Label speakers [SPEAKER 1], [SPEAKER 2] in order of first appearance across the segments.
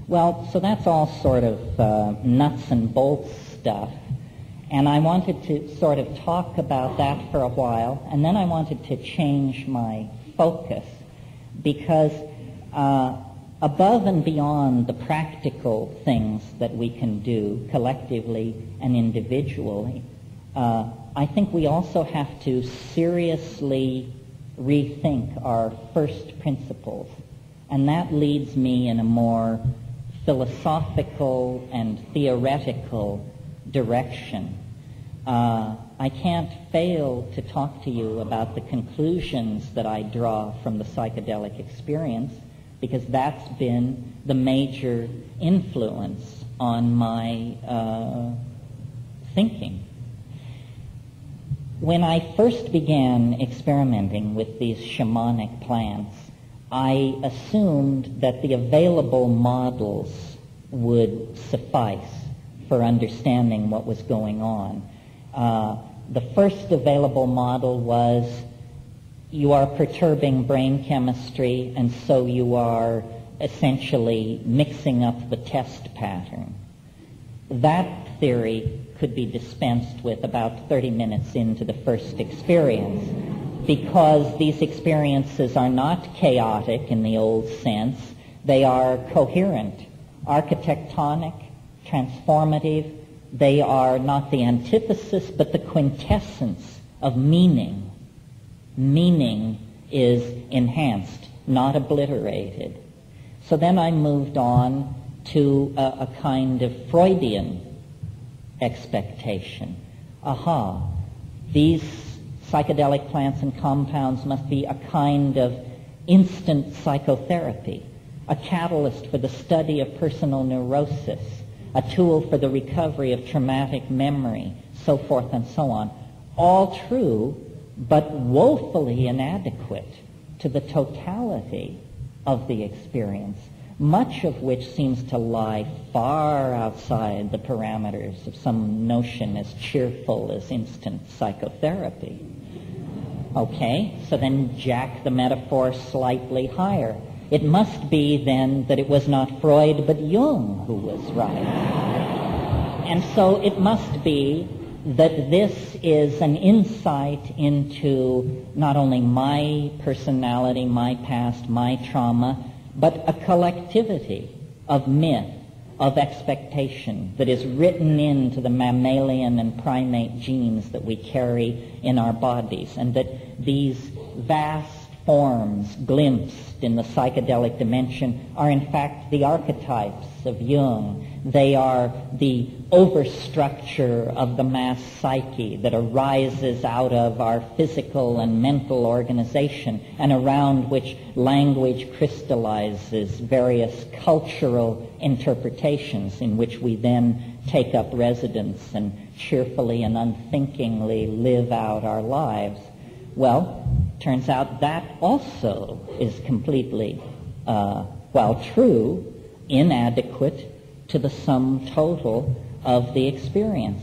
[SPEAKER 1] Well, so that's all sort of nuts and bolts stuff. And I wanted to sort of talk about that for a while, and then I wanted to change my focus, because above and beyond the practical things that we can do collectively and individually, I think we also have to seriously rethink our first principles. And that leads me in a more philosophical and theoretical direction. I can't fail to talk to you about the conclusions that I draw from the psychedelic experience, because that's been the major influence on my thinking. When I first began experimenting with these shamanic plants, I assumed that the available models would suffice for understanding what was going on. The first available model was, you are perturbing brain chemistry, and so you are essentially mixing up the test pattern. That theory could be dispensed with about 30 minutes into the first experience, because these experiences are not chaotic in the old sense. They are coherent, architectonic, transformative. They are not the antithesis, but the quintessence of meaning. Meaning is enhanced, not obliterated. So then I moved on to a kind of Freudian expectation. These psychedelic plants and compounds must be a kind of instant psychotherapy, a catalyst for the study of personal neurosis, a tool for the recovery of traumatic memory, so forth and so on. All true, but woefully inadequate to the totality of the experience, much of which seems to lie far outside the parameters of some notion as cheerful as instant psychotherapy. Okay, so then jack the metaphor slightly higher. It must be then that it was not Freud but Jung who was right. And so it must be that this is an insight into not only my personality, my past, my trauma, but a collectivity of myth, of expectation that is written into the mammalian and primate genes that we carry in our bodies, and that these vast forms glimpsed in the psychedelic dimension are in fact the archetypes of Jung. They are the overstructure of the mass psyche that arises out of our physical and mental organization, and around which language crystallizes various cultural interpretations in which we then take up residence and cheerfully and unthinkingly live out our lives. Well, turns out that also is completely, while true, inadequate to the sum total of the experience.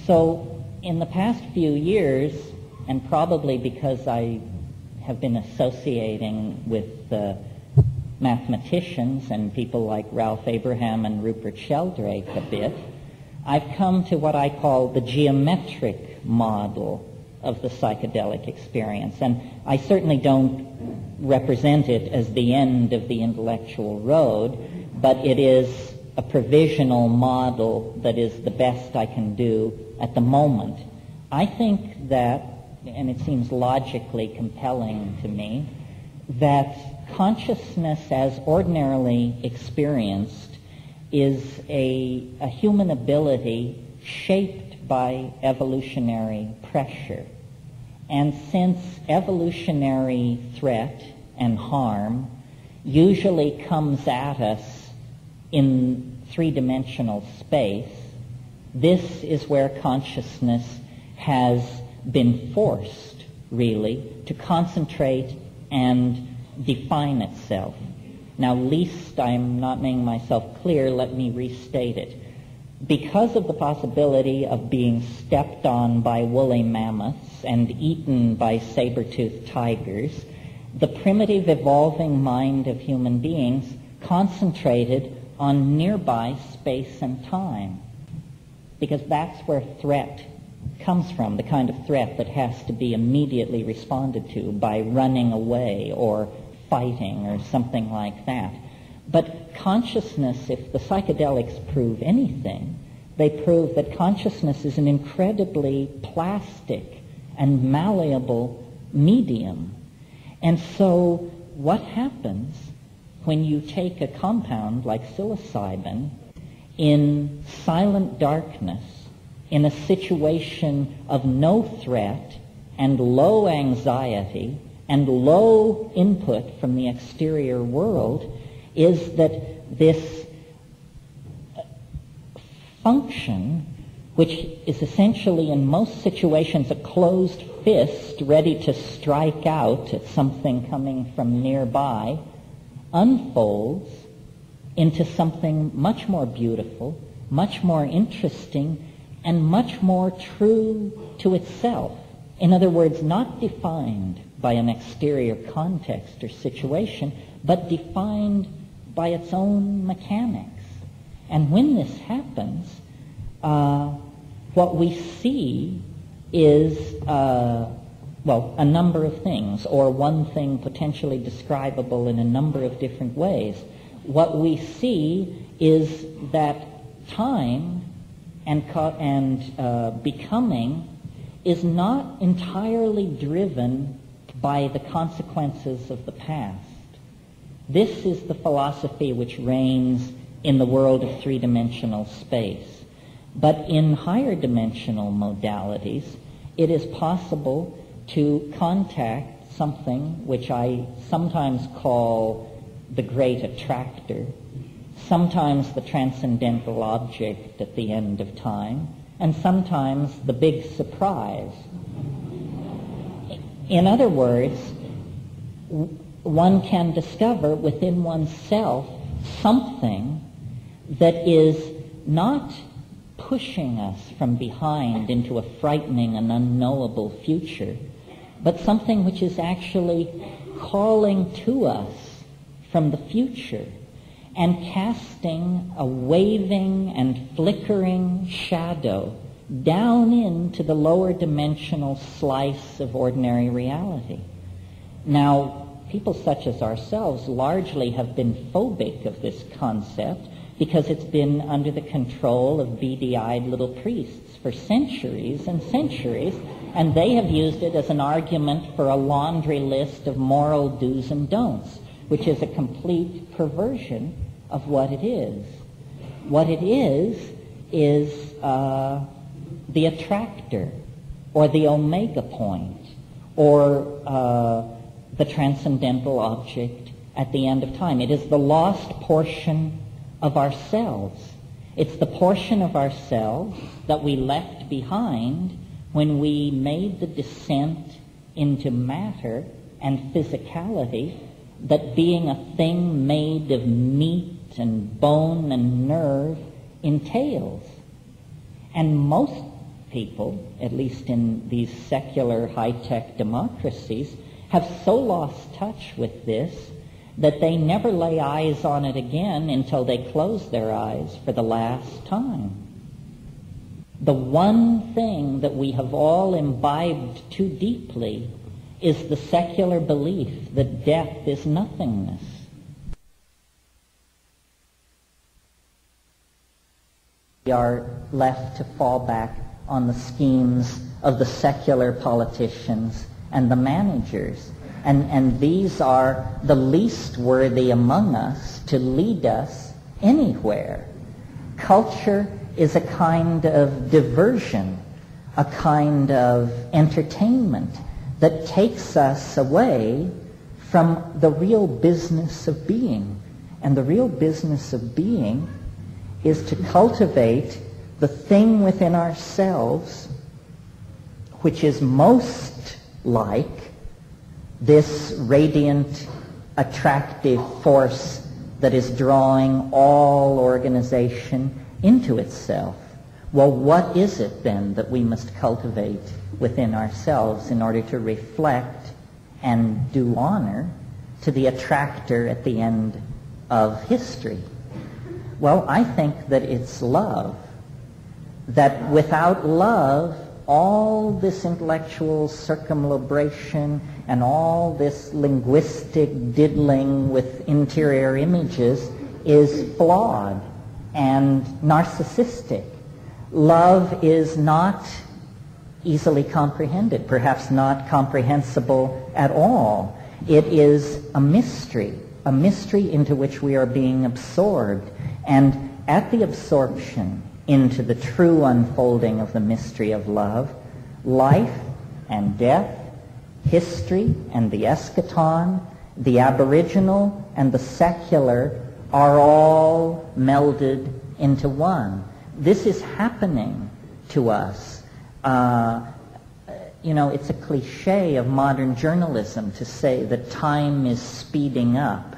[SPEAKER 1] So in the past few years, and probably because I have been associating with mathematicians and people like Ralph Abraham and Rupert Sheldrake a bit, I've come to what I call the geometric model of the psychedelic experience. And I certainly don't represent it as the end of the intellectual road, but it is a provisional model that is the best I can do at the moment. I think that, and it seems logically compelling to me, that consciousness as ordinarily experienced is a human ability shaped by evolutionary pressure. And since evolutionary threat and harm usually comes at us in three-dimensional space, this is where consciousness has been forced, really, to concentrate and define itself. Now, lest I'm not making myself clear, let me restate it. Because of the possibility of being stepped on by woolly mammoths and eaten by saber-toothed tigers, the primitive evolving mind of human beings concentrated on nearby space and time, because that's where threat comes from, the kind of threat that has to be immediately responded to by running away or fighting or something like that. But consciousness, if the psychedelics prove anything, they prove that consciousness is an incredibly plastic and malleable medium. And so what happens when you take a compound like psilocybin in silent darkness, in a situation of no threat and low anxiety and low input from the exterior world, is that this function, which is essentially in most situations a closed fist ready to strike out at something coming from nearby, unfolds into something much more beautiful, much more interesting, and much more true to itself. In other words, not defined by an exterior context or situation, but defined by its own mechanics. And when this happens, what we see is, a number of things, or one thing potentially describable in a number of different ways. What we see is that time and becoming is not entirely driven by the consequences of the past. This is the philosophy which reigns in the world of three-dimensional space. But in higher dimensional modalities, it is possible to contact something which I sometimes call the great attractor, sometimes the transcendental object at the end of time, and sometimes the big surprise. In other words, one can discover within oneself something that is not pushing us from behind into a frightening and unknowable future, but something which is actually calling to us from the future and casting a waving and flickering shadow down into the lower dimensional slice of ordinary reality. Now, people such as ourselves largely have been phobic of this concept because it's been under the control of beady-eyed little priests for centuries and centuries, and they have used it as an argument for a laundry list of moral do's and don'ts, which is a complete perversion of what it is. What it is the attractor, or the omega point, or the transcendental object at the end of time. It is the lost portion of ourselves. It's the portion of ourselves that we left behind when we made the descent into matter and physicality, that being a thing made of meat and bone and nerve entails. And most people, at least in these secular high-tech democracies, have so lost touch with this that they never lay eyes on it again until they close their eyes for the last time. The one thing that we have all imbibed too deeply is the secular belief that death is nothingness. We are left to fall back on the schemes of the secular politicians and the managers. And these are the least worthy among us to lead us anywhere. Culture is a kind of diversion, a kind of entertainment that takes us away from the real business of being. And the real business of being is to cultivate the thing within ourselves which is most like this radiant, attractive force that is drawing all organization into itself. Well, what is it then that we must cultivate within ourselves in order to reflect and do honor to the attractor at the end of history? Well, I think that it's love. That without love, all this intellectual circumlabration and all this linguistic diddling with interior images is flawed and narcissistic. Love is not easily comprehended, perhaps not comprehensible at all. It is a mystery into which we are being absorbed. And at the absorption into the true unfolding of the mystery of love, life and death, history and the eschaton, the aboriginal and the secular are all melded into one. This is happening to us. It's a cliche of modern journalism to say that time is speeding up.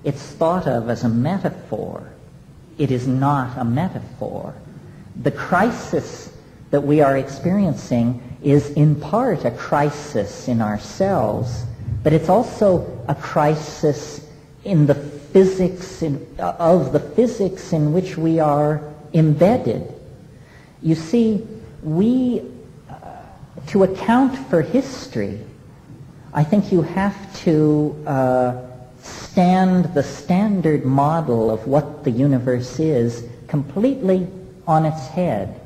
[SPEAKER 1] It's thought of as a metaphor. It is not a metaphor. The crisis that we are experiencing is in part a crisis in ourselves, but it's also a crisis in the physics of the physics in which we are embedded. You see, to account for history, I think you have to stand the standard model of what the universe is completely on its head.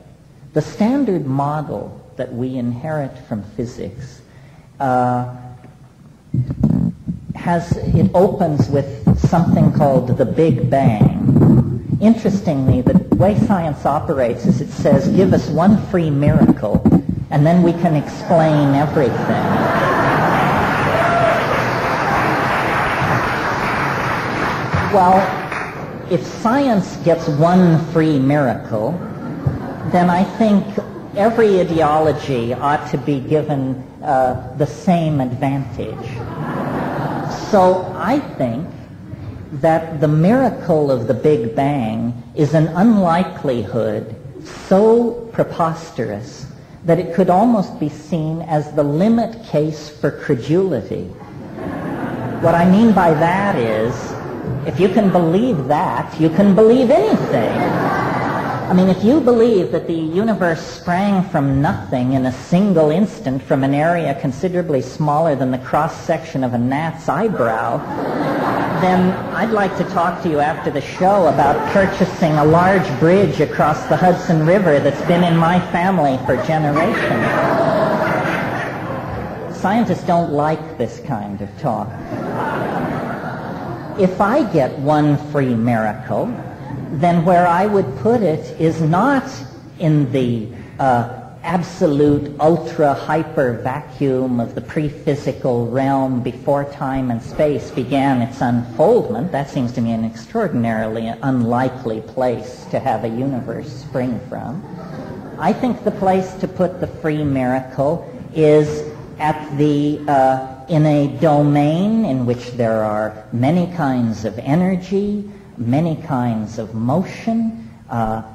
[SPEAKER 1] The standard model that we inherit from physics it opens with something called the Big Bang. Interestingly, the way science operates is it says, give us one free miracle, and then we can explain everything. Well, if science gets one free miracle, then I think every ideology ought to be given the same advantage. So I think that the miracle of the Big Bang is an unlikelihood so preposterous that it could almost be seen as the limit case for credulity. What I mean by that is, if you can believe that, you can believe anything. I mean, if you believe that the universe sprang from nothing in a single instant from an area considerably smaller than the cross-section of a gnat's eyebrow, then I'd like to talk to you after the show about purchasing a large bridge across the Hudson River that's been in my family for generations. Scientists don't like this kind of talk. If I get one free miracle, then where I would put it is not in the absolute ultra-hyper vacuum of the pre-physical realm before time and space began its unfoldment. That seems to me an extraordinarily unlikely place to have a universe spring from. I think the place to put the free miracle is at in a domain in which there are many kinds of energy, many kinds of motion,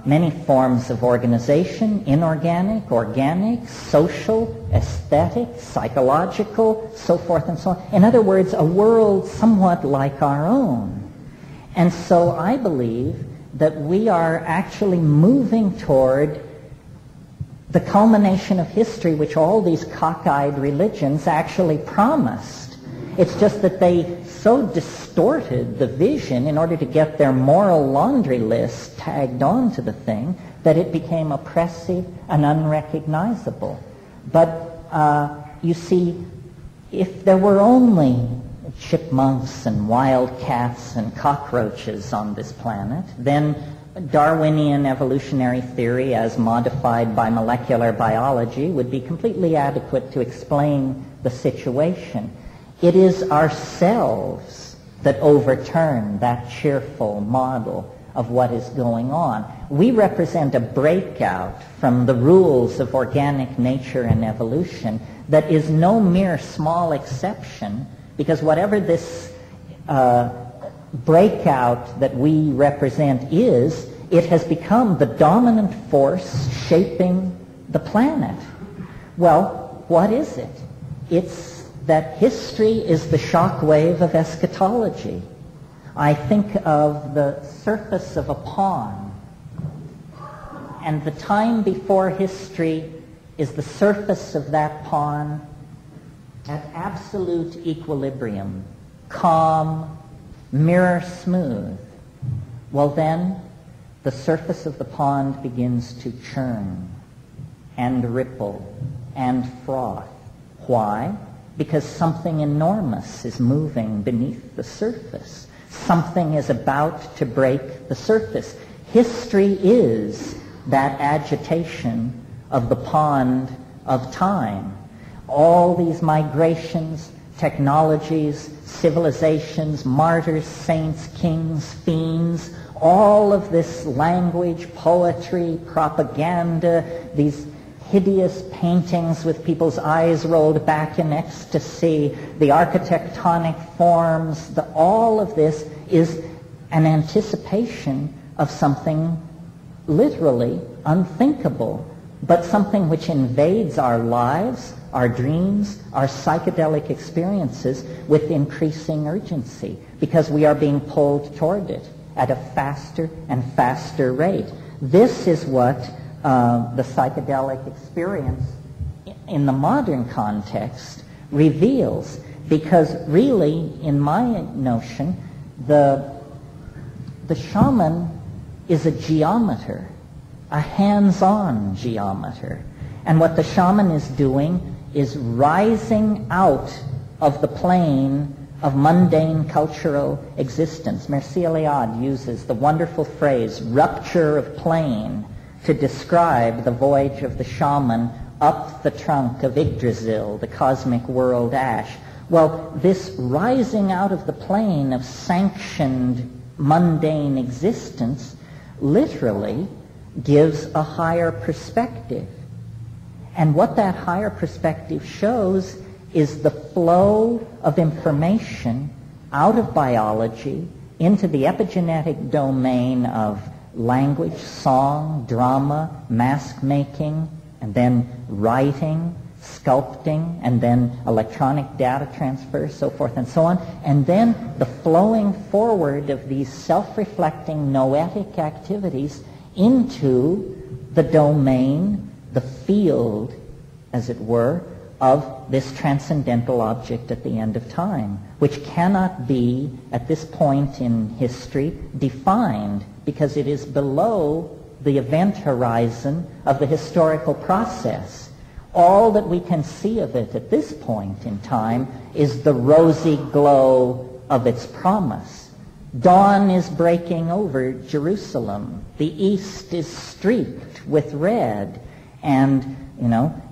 [SPEAKER 1] many forms of organization, inorganic, organic, social, aesthetic, psychological, so forth and so on. In other words, a world somewhat like our own. And so I believe that we are actually moving toward the culmination of history which all these cockeyed religions actually promised. It's just that they so distorted the vision in order to get their moral laundry list tagged onto the thing that it became oppressive and unrecognizable. But you see, if there were only chipmunks and wildcats and cockroaches on this planet, then Darwinian evolutionary theory as modified by molecular biology would be completely adequate to explain the situation. It is ourselves that overturn that cheerful model of what is going on. We represent a breakout from the rules of organic nature and evolution that is no mere small exception, because whatever this breakout that we represent is, it has become the dominant force shaping the planet. Well, what is it? It's that history is the shock wave of eschatology. I think of the surface of a pond, and the time before history is the surface of that pond at absolute equilibrium, calm, mirror smooth. Well then, the surface of the pond begins to churn and ripple and froth. Why? Because something enormous is moving beneath the surface. Something is about to break the surface. History is that agitation of the pond of time. All these migrations, technologies, civilizations, martyrs, saints, kings, fiends, all of this language, poetry, propaganda, these hideous paintings with people's eyes rolled back in ecstasy, the architectonic forms, all of this is an anticipation of something literally unthinkable, but something which invades our lives, our dreams, our psychedelic experiences with increasing urgency, because we are being pulled toward it at a faster and faster rate. This is what the psychedelic experience in the modern context reveals, because really, in my notion, the shaman is a geometer, a hands-on geometer. And what the shaman is doing is rising out of the plane of mundane cultural existence. Mircea Eliade uses the wonderful phrase, rupture of plane, to describe the voyage of the shaman up the trunk of Yggdrasil, the cosmic world ash. Well, this rising out of the plane of sanctioned mundane existence literally gives a higher perspective. And what that higher perspective shows is the flow of information out of biology into the epigenetic domain of language, song, drama, mask making, and then writing, sculpting, and then electronic data transfer, so forth and so on. And then the flowing forward of these self-reflecting noetic activities into the domain, the field, as it were, of this transcendental object at the end of time, which cannot be, at this point in history, defined, because it is below the event horizon of the historical process. All that we can see of it at this point in time is the rosy glow of its promise. Dawn is breaking over Jerusalem. The east is streaked with red. And,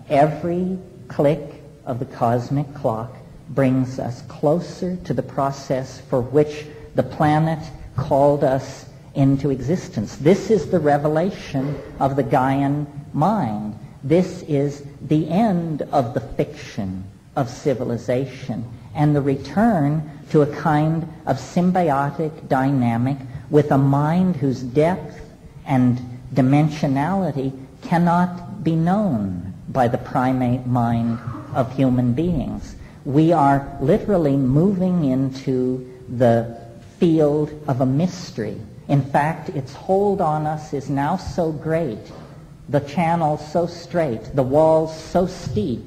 [SPEAKER 1] every click of the cosmic clock brings us closer to the process for which the planet called us into existence. This is the revelation of the Gaian mind. This is the end of the fiction of civilization and the return to a kind of symbiotic dynamic with a mind whose depth and dimensionality cannot be known by the primate mind of human beings. We are literally moving into the field of a mystery. In fact, its hold on us is now so great, the channel so straight, the walls so steep,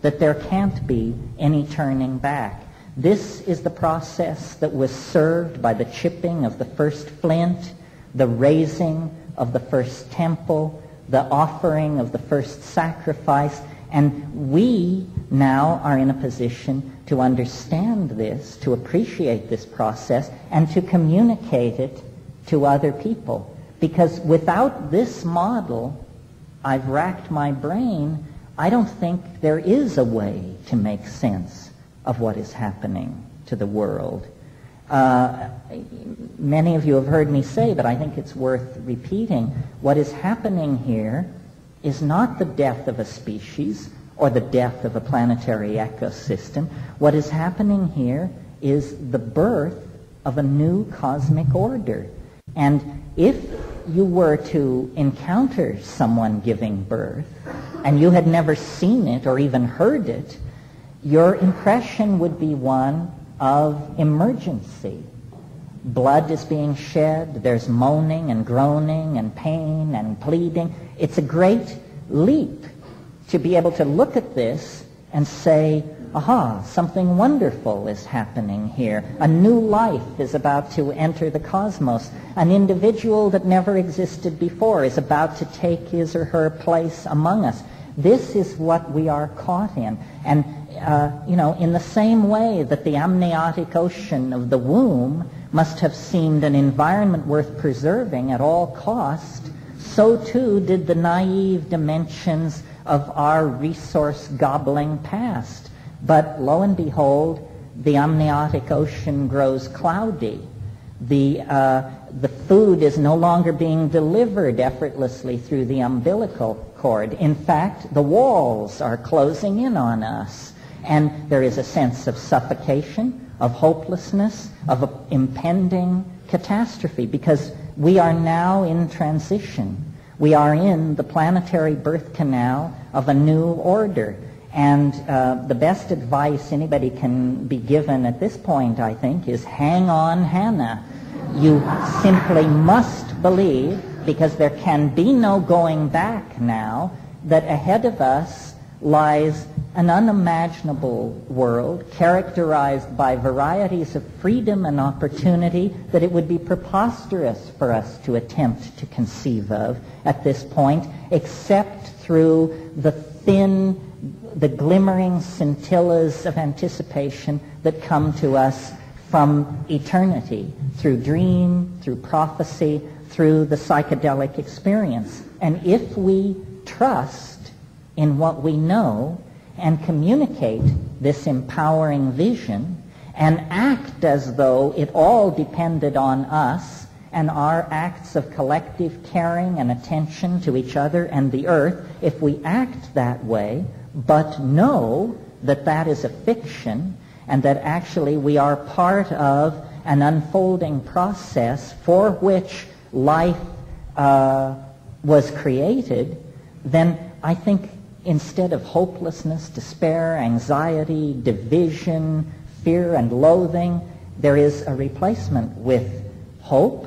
[SPEAKER 1] that there can't be any turning back. This is the process that was served by the chipping of the first flint, the raising of the first temple, the offering of the first sacrifice, and we now are in a position to understand this, to appreciate this process, and to communicate it to other people. Because without this model, I've racked my brain, I don't think there is a way to make sense of what is happening to the world. Many of you have heard me say, but I think it's worth repeating, what is happening here is not the death of a species or the death of a planetary ecosystem. What is happening here is the birth of a new cosmic order. And if you were to encounter someone giving birth, and you had never seen it or even heard it, your impression would be one of emergency, blood is being shed, there's moaning and groaning and pain and pleading. It's a great leap to be able to look at this and say, aha, something wonderful is happening here. A new life is about to enter the cosmos. An individual that never existed before is about to take his or her place among us. This is what we are caught in. And, in the same way that the amniotic ocean of the womb must have seemed an environment worth preserving at all cost, so too did the naive dimensions of our resource-gobbling past. But lo and behold, the amniotic ocean grows cloudy. The food is no longer being delivered effortlessly through the umbilical cord. In fact, the walls are closing in on us. And there is a sense of suffocation, of hopelessness, of impending catastrophe, because we are now in transition. We are in the planetary birth canal of a new order. And the best advice anybody can be given at this point, I think, is hang on, Hannah. You simply must believe, because there can be no going back now, that ahead of us lies an unimaginable world characterized by varieties of freedom and opportunity that it would be preposterous for us to attempt to conceive of at this point, except through the glimmering scintillas of anticipation that come to us from eternity, through dream, through prophecy, through the psychedelic experience. And if we trust in what we know and communicate this empowering vision and act as though it all depended on us and our acts of collective caring and attention to each other and the earth, if we act that way, but know that that is a fiction and that actually we are part of an unfolding process for which life was created, then I think instead of hopelessness, despair, anxiety, division, fear, and loathing, there is a replacement with hope,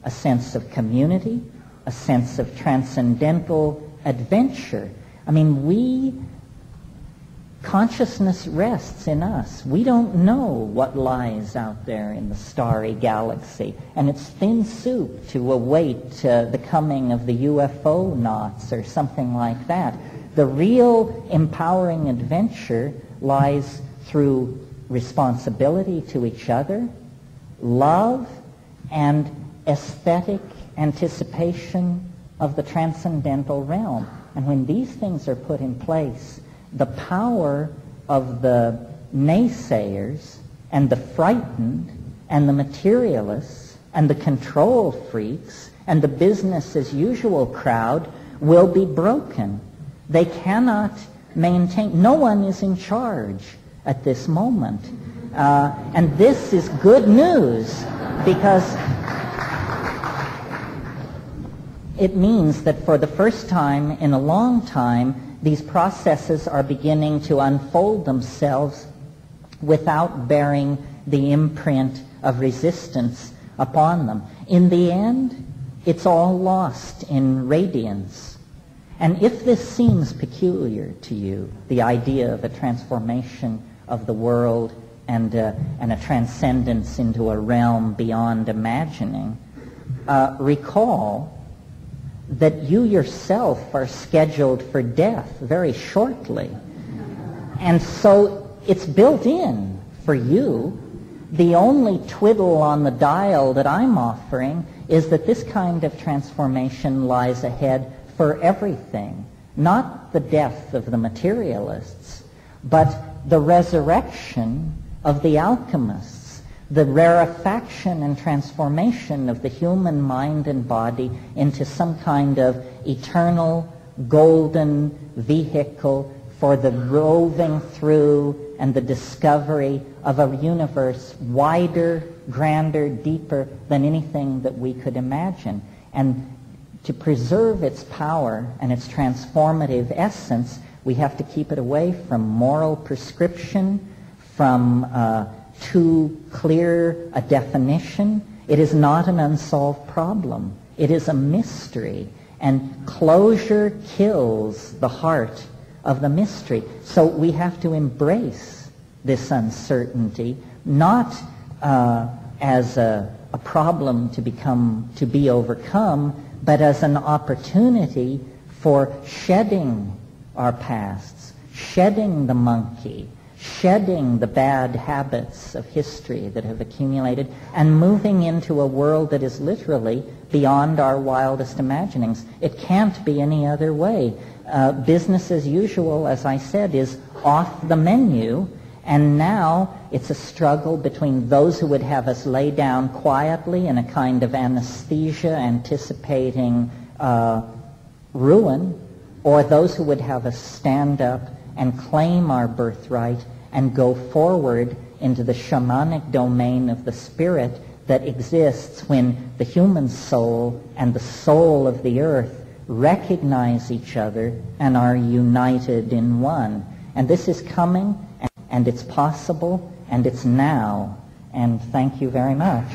[SPEAKER 1] a sense of community, a sense of transcendental adventure. I mean, consciousness rests in us. We don't know what lies out there in the starry galaxy, and it's thin soup to await the coming of the UFO knots or something like that. The real empowering adventure lies through responsibility to each other, love, and aesthetic anticipation of the transcendental realm. And when these things are put in place, the power of the naysayers and the frightened and the materialists and the control freaks and the business as usual crowd will be broken. They cannot maintain. No one is in charge at this moment. And this is good news, because it means that for the first time in a long time, these processes are beginning to unfold themselves without bearing the imprint of resistance upon them. In the end, it's all lost in radiance. And if this seems peculiar to you, the idea of a transformation of the world and a transcendence into a realm beyond imagining, recall that you yourself are scheduled for death very shortly. And so it's built in for you. The only twiddle on the dial that I'm offering is that this kind of transformation lies ahead for everything, not the death of the materialists, but the resurrection of the alchemists, the rarefaction and transformation of the human mind and body into some kind of eternal golden vehicle for the roving through and the discovery of a universe wider, grander, deeper than anything that we could imagine. And to preserve its power and its transformative essence, we have to keep it away from moral prescription, from too clear a definition. It is not an unsolved problem. It is a mystery. And closure kills the heart of the mystery. So we have to embrace this uncertainty, not as a problem to be overcome, but as an opportunity for shedding our pasts, shedding the monkey, shedding the bad habits of history that have accumulated, and moving into a world that is literally beyond our wildest imaginings. It can't be any other way. Business as usual, as I said, is off the menu, and now it's a struggle between those who would have us lay down quietly in a kind of anesthesia anticipating ruin, or those who would have us stand up and claim our birthright and go forward into the shamanic domain of the spirit that exists when the human soul and the soul of the earth recognize each other and are united in one. And this is coming, and it's possible, and it's now. And thank you very much.